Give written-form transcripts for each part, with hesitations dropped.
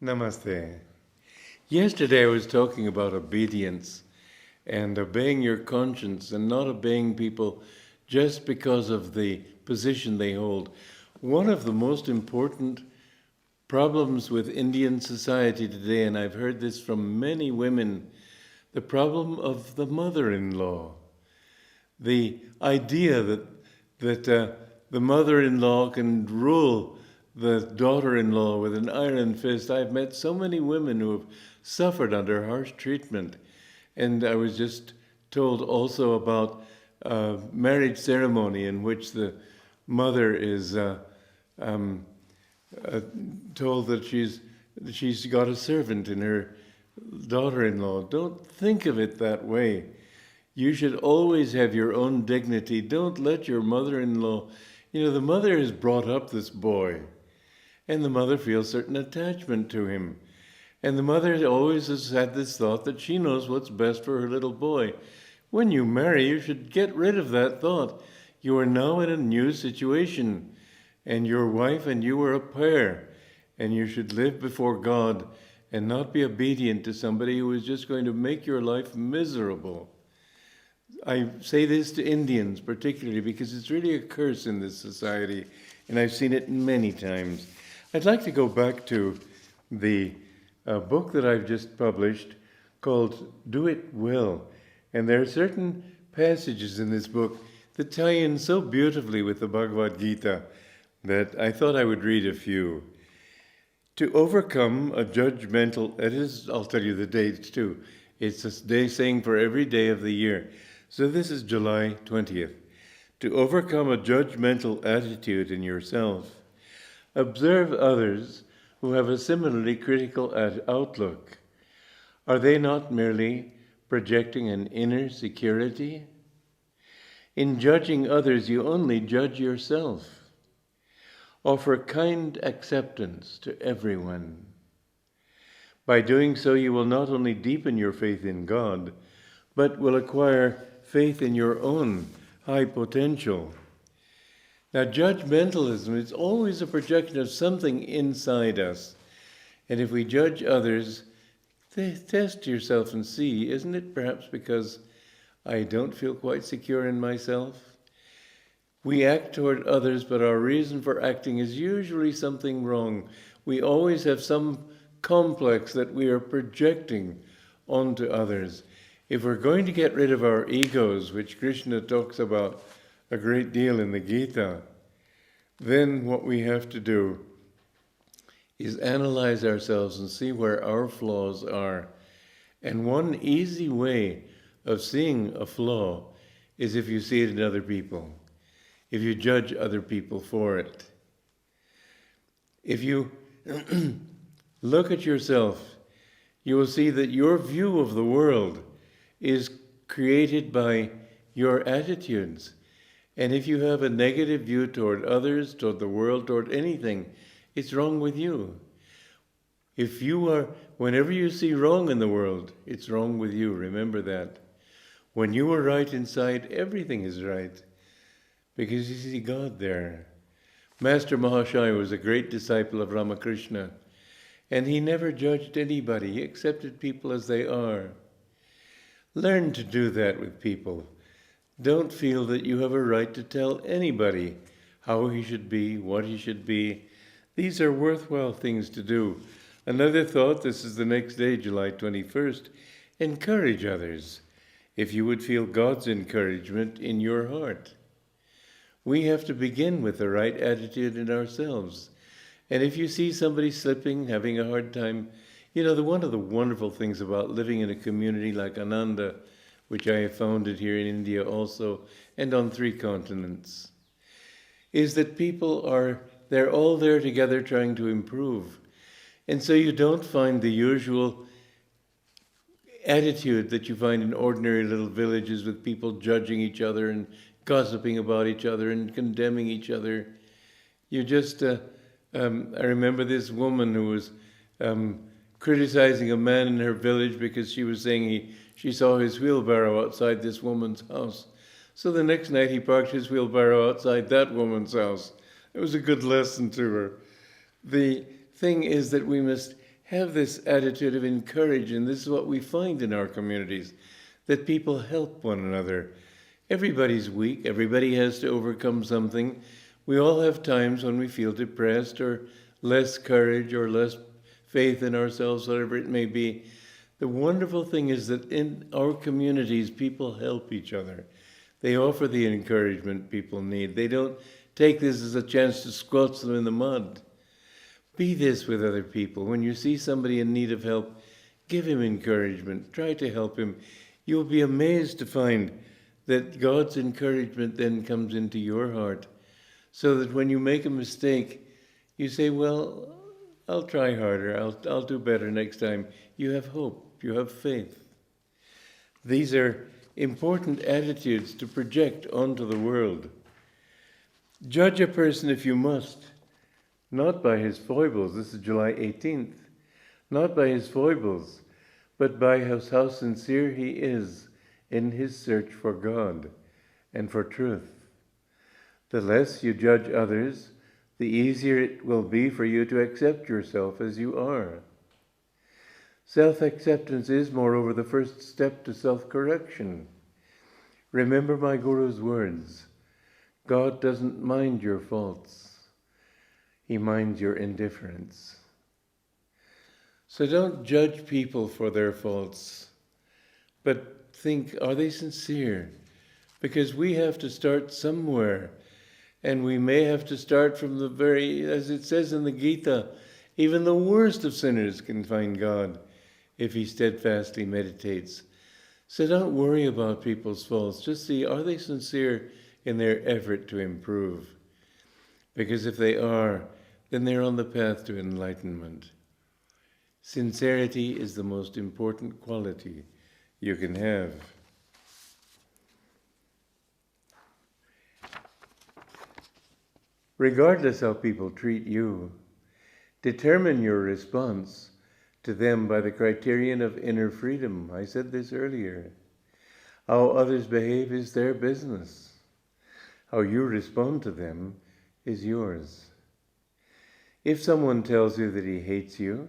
Namaste. Yesterday I was talking about obedience and obeying your conscience and not obeying people just because of the position they hold. One of the most important problems with Indian society today, and I've heard this from many women, the problem of the mother-in-law. The idea that the mother-in-law can rule the daughter-in-law with an iron fist. I've met so many women who have suffered under harsh treatment. And I was just told also about a marriage ceremony in which the mother is told that she's got a servant in her daughter-in-law. Don't think of it that way. You should always have your own dignity. Don't let your mother-in-law... the mother has brought up this boy, and the mother feels certain attachment to him. And the mother always has had this thought that she knows what's best for her little boy. When you marry, you should get rid of that thought. You are now in a new situation, and your wife and you are a pair, and you should live before God and not be obedient to somebody who is just going to make your life miserable. I say this to Indians particularly because it's really a curse in this society, and I've seen it many times. I'd like to go back to the book that I've just published called Do It Well. And there are certain passages in this book that tie in so beautifully with the Bhagavad Gita that I thought I would read a few. To overcome a judgmental, I'll tell you the dates too. It's a day saying for every day of the year. So this is July 20th. To overcome a judgmental attitude in yourself, observe others who have a similarly critical outlook. Are they not merely projecting an inner security? In judging others, you only judge yourself. Offer kind acceptance to everyone. By doing so, you will not only deepen your faith in God, but will acquire faith in your own high potential. Now, judgmentalism is always a projection of something inside us. And if we judge others, test yourself and see, isn't it perhaps because I don't feel quite secure in myself? We act toward others, but our reason for acting is usually something wrong. We always have some complex that we are projecting onto others. If we're going to get rid of our egos, which Krishna talks about a great deal in the Gita, then what we have to do is analyze ourselves and see where our flaws are. And one easy way of seeing a flaw is if you see it in other people, if you judge other people for it. If you look at yourself, you will see that your view of the world is created by your attitudes. And if you have a negative view toward others, toward the world, toward anything, it's wrong with you. Whenever you see wrong in the world, it's wrong with you. Remember that. When you are right inside, everything is right, because you see God there. Master Mahashaya was a great disciple of Ramakrishna, and he never judged anybody. He accepted people as they are. Learn to do that with people. Don't feel that you have a right to tell anybody how he should be, what he should be. These are worthwhile things to do. Another thought, this is the next day, July 21st, encourage others, if you would feel God's encouragement in your heart. We have to begin with the right attitude in ourselves. And if you see somebody slipping, having a hard time, one of the wonderful things about living in a community like Ananda, which I have founded here in India also, and on 3 continents, is that they're all there together trying to improve. And so you don't find the usual attitude that you find in ordinary little villages with people judging each other and gossiping about each other and condemning each other. You just, I remember this woman who was criticizing a man in her village because she was saying she saw his wheelbarrow outside this woman's house. So the next night he parked his wheelbarrow outside that woman's house. It was a good lesson to her. The thing is that we must have this attitude of encourage, and this is what we find in our communities, that people help one another. Everybody's weak, everybody has to overcome something. We all have times when we feel depressed or less courage or less faith in ourselves, whatever it may be. The wonderful thing is that in our communities, people help each other. They offer the encouragement people need. They don't take this as a chance to squelch them in the mud. Be this with other people. When you see somebody in need of help, give him encouragement. Try to help him. You'll be amazed to find that God's encouragement then comes into your heart, so that when you make a mistake, you say, well, I'll try harder. I'll do better next time. You have hope. You have faith. These are important attitudes to project onto the world. Judge a person if you must, not by his foibles. This is July 18th. Not by his foibles, but by how sincere he is in his search for God and for truth. The less you judge others, the easier it will be for you to accept yourself as you are. Self-acceptance is, moreover, the first step to self-correction. Remember my Guru's words. God doesn't mind your faults. He minds your indifference. So don't judge people for their faults, but think, are they sincere? Because we have to start somewhere, and we may have to start from the very, as it says in the Gita, even the worst of sinners can find God if he steadfastly meditates. So don't worry about people's faults. Just see, are they sincere in their effort to improve? Because if they are, then they're on the path to enlightenment. Sincerity is the most important quality you can have. Regardless how people treat you, determine your response to them by the criterion of inner freedom. I said this earlier. How others behave is their business. How you respond to them is yours. If someone tells you that he hates you,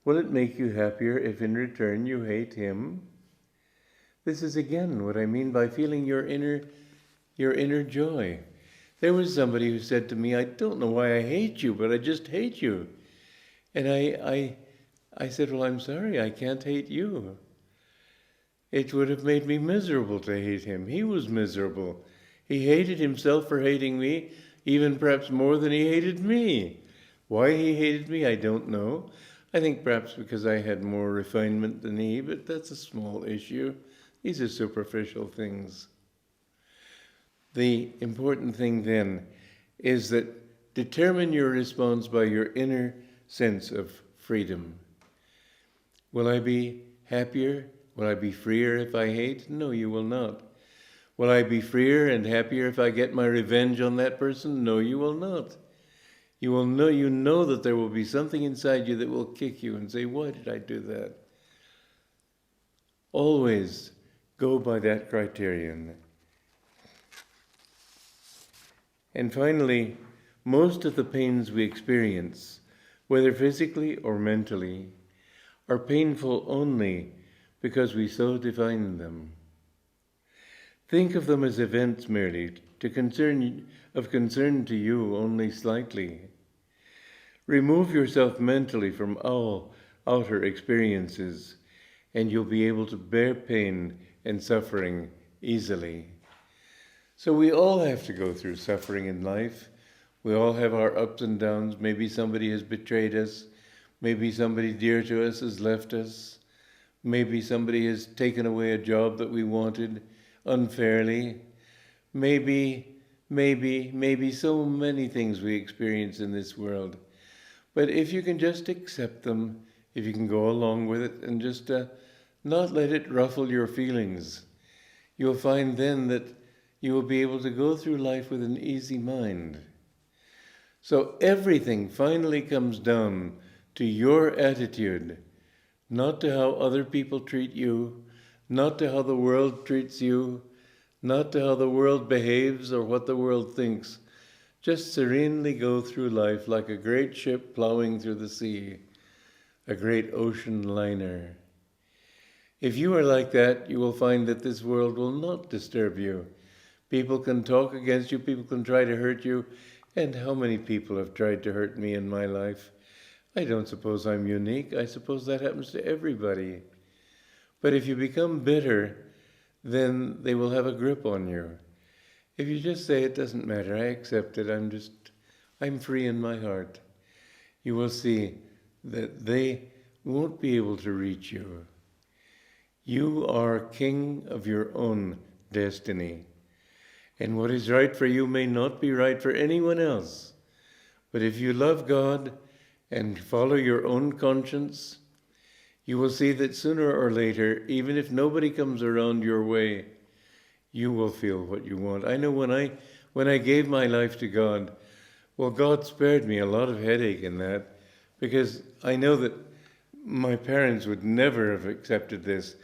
will it make you happier if in return you hate him? This is again what I mean by feeling your inner joy. There was somebody who said to me, I don't know why I hate you, but I just hate you. And I said, well, I'm sorry, I can't hate you. It would have made me miserable to hate him. He was miserable. He hated himself for hating me, even perhaps more than he hated me. Why he hated me, I don't know. I think perhaps because I had more refinement than he, but that's a small issue. These are superficial things. The important thing then is that determine your response by your inner sense of freedom. Will I be happier? Will I be freer if I hate? No, you will not. Will I be freer and happier if I get my revenge on that person? No, you will not. You know that there will be something inside you that will kick you and say, why did I do that? Always go by that criterion. And finally, most of the pains we experience, whether physically or mentally, are painful only because we so define them. Think of them as events merely, of concern to you only slightly. Remove yourself mentally from all outer experiences, and you'll be able to bear pain and suffering easily. So we all have to go through suffering in life. We all have our ups and downs. Maybe somebody has betrayed us. Maybe somebody dear to us has left us. Maybe somebody has taken away a job that we wanted unfairly. Maybe so many things we experience in this world. But if you can just accept them, if you can go along with it and just not let it ruffle your feelings, you'll find then that you will be able to go through life with an easy mind. So everything finally comes down to your attitude, not to how other people treat you, not to how the world treats you, not to how the world behaves or what the world thinks. Just serenely go through life like a great ship plowing through the sea. a great ocean liner. If you are like that, you will find that this world will not disturb you. People can talk against you, people can try to hurt you, and how many people have tried to hurt me in my life? I don't suppose I'm unique. I suppose that happens to everybody. But if you become bitter, then they will have a grip on you. If you just say, it doesn't matter, I accept it, I'm free in my heart, you will see that they won't be able to reach you. You are king of your own destiny. And what is right for you may not be right for anyone else. But if you love God and follow your own conscience, you will see that sooner or later, even if nobody comes around your way, you will feel what you want. I know when I gave my life to God, well, God spared me a lot of headache in that, because I know that my parents would never have accepted this.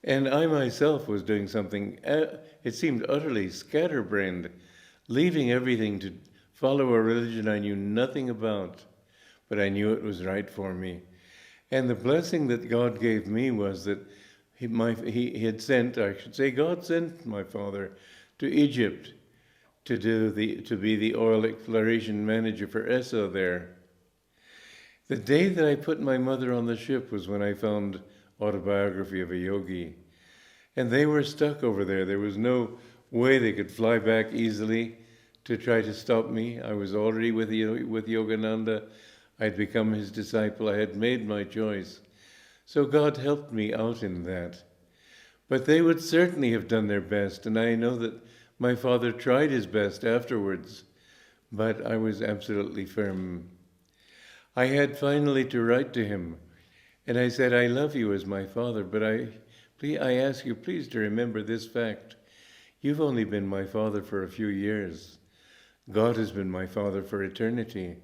And I myself was doing something, it seemed utterly scatterbrained, leaving everything to follow a religion I knew nothing about, but I knew it was right for me. And the blessing that God gave me was that He had sent, I should say, God sent my father to Egypt to be the oil exploration manager for Esso there. The day that I put my mother on the ship was when I found Autobiography of a Yogi. And they were stuck over there. There was no way they could fly back easily to try to stop me. I was already with Yogananda. I'd become his disciple. I had made my choice. So God helped me out in that. But they would certainly have done their best, and I know that my father tried his best afterwards, but I was absolutely firm. I had finally to write to him, and I said, I love you as my father, but I ask you please to remember this fact. You've only been my father for a few years. God has been my father for eternity.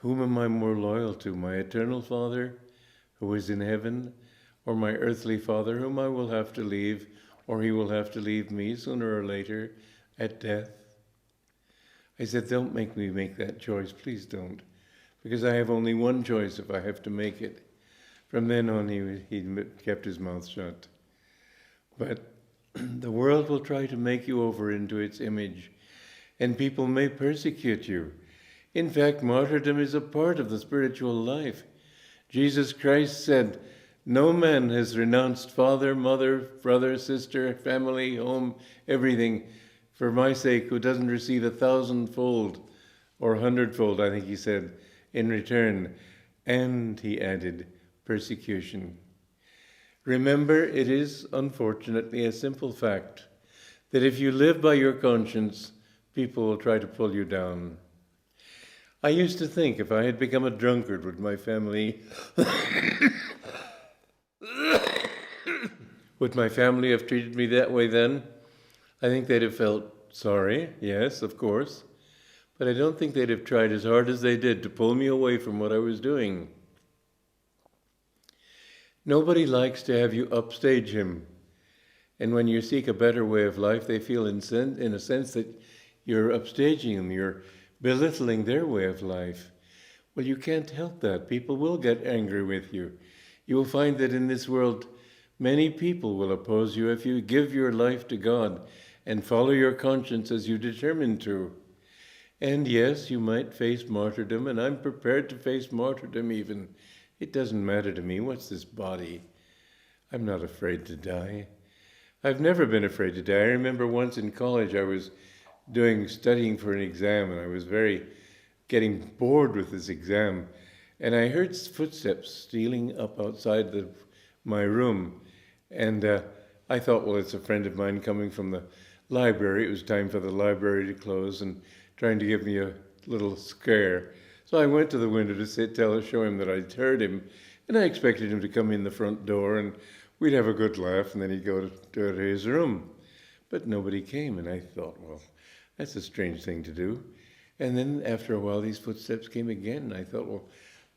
Whom am I more loyal to, my eternal Father, who is in heaven, or my earthly father, whom I will have to leave, or he will have to leave me sooner or later at death? I said, don't make me make that choice, please don't, because I have only one choice if I have to make it. From then on, he kept his mouth shut. But the world will try to make you over into its image, and people may persecute you. In fact, martyrdom is a part of the spiritual life. Jesus Christ said, no man has renounced father, mother, brother, sister, family, home, everything for my sake who doesn't receive 1,000-fold or 100-fold, I think he said, in return. And he added, persecution. Remember, it is unfortunately a simple fact that if you live by your conscience, people will try to pull you down. I used to think if I had become a drunkard, would my family would my family have treated me that way then? I think they'd have felt sorry, yes, of course, but I don't think they'd have tried as hard as they did to pull me away from what I was doing. Nobody likes to have you upstage him, and when you seek a better way of life, they feel in a sense that you're upstaging them, you're belittling their way of life. Well, you can't help that. People will get angry with you. You will find that in this world, many people will oppose you if you give your life to God and follow your conscience as you determine to. And yes, you might face martyrdom, and I'm prepared to face martyrdom even. It doesn't matter to me. What's this body? I'm not afraid to die. I've never been afraid to die. I remember once in college I was studying for an exam, and I was getting bored with this exam, and I heard footsteps stealing up outside my room, and I thought, well, it's a friend of mine coming from the library. It was time for the library to close and trying to give me a little scare. So I went to the window to show him that I'd heard him, and I expected him to come in the front door, and we'd have a good laugh, and then he'd go to his room. But nobody came, and I thought, well, that's a strange thing to do. And then after a while, these footsteps came again, and I thought, well,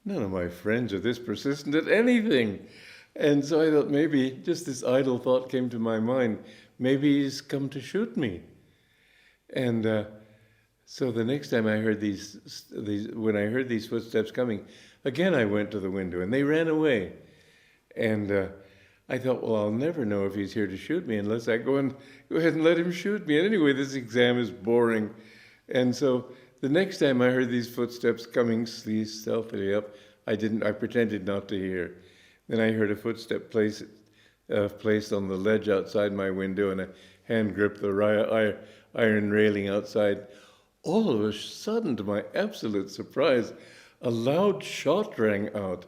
none of my friends are this persistent at anything. And so I thought maybe just this idle thought came to my mind, maybe he's come to shoot me. And so the next time I heard when I heard these footsteps coming, again I went to the window, and they ran away. And I thought, well, I'll never know if he's here to shoot me unless I go ahead and let him shoot me. And anyway, this exam is boring. And so the next time I heard these footsteps coming stealthily up, I pretended not to hear. Then I heard a footstep placed on the ledge outside my window, and a hand gripped the iron railing outside. All of a sudden, to my absolute surprise, a loud shot rang out.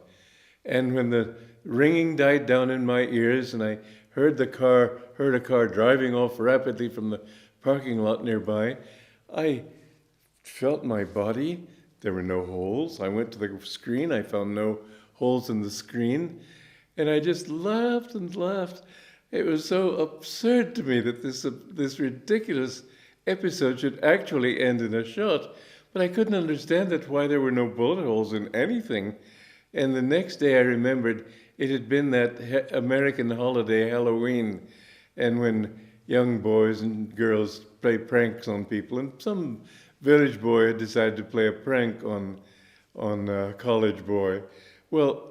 And when the ringing died down in my ears and I heard a car driving off rapidly from the parking lot nearby, I felt my body. There were no holes. I went to the screen. I found no holes in the screen. And I just laughed and laughed. It was so absurd to me that this ridiculous episode should actually end in a shot. But I couldn't understand why there were no bullet holes in anything. And the next day I remembered it had been that American holiday, Halloween, and when young boys and girls play pranks on people, and some village boy had decided to play a prank on a college boy. Well,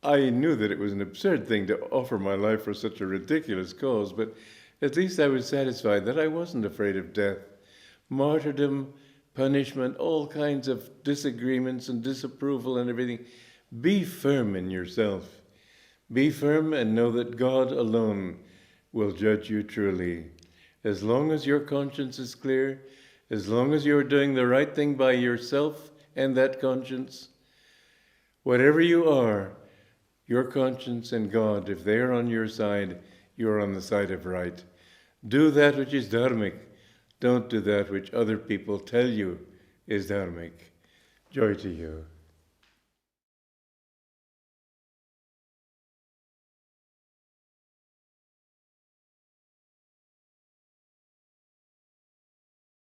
I knew that it was an absurd thing to offer my life for such a ridiculous cause, but at least I was satisfied that I wasn't afraid of death. Martyrdom, punishment, all kinds of disagreements and disapproval and everything. Be firm in yourself. Be firm and know that God alone will judge you truly. As long as your conscience is clear, as long as you're doing the right thing by yourself and that conscience, whatever you are, your conscience and God, if they are on your side, you are on the side of right. Do that which is dharmic. Don't do that which other people tell you is dharmic. Joy to you.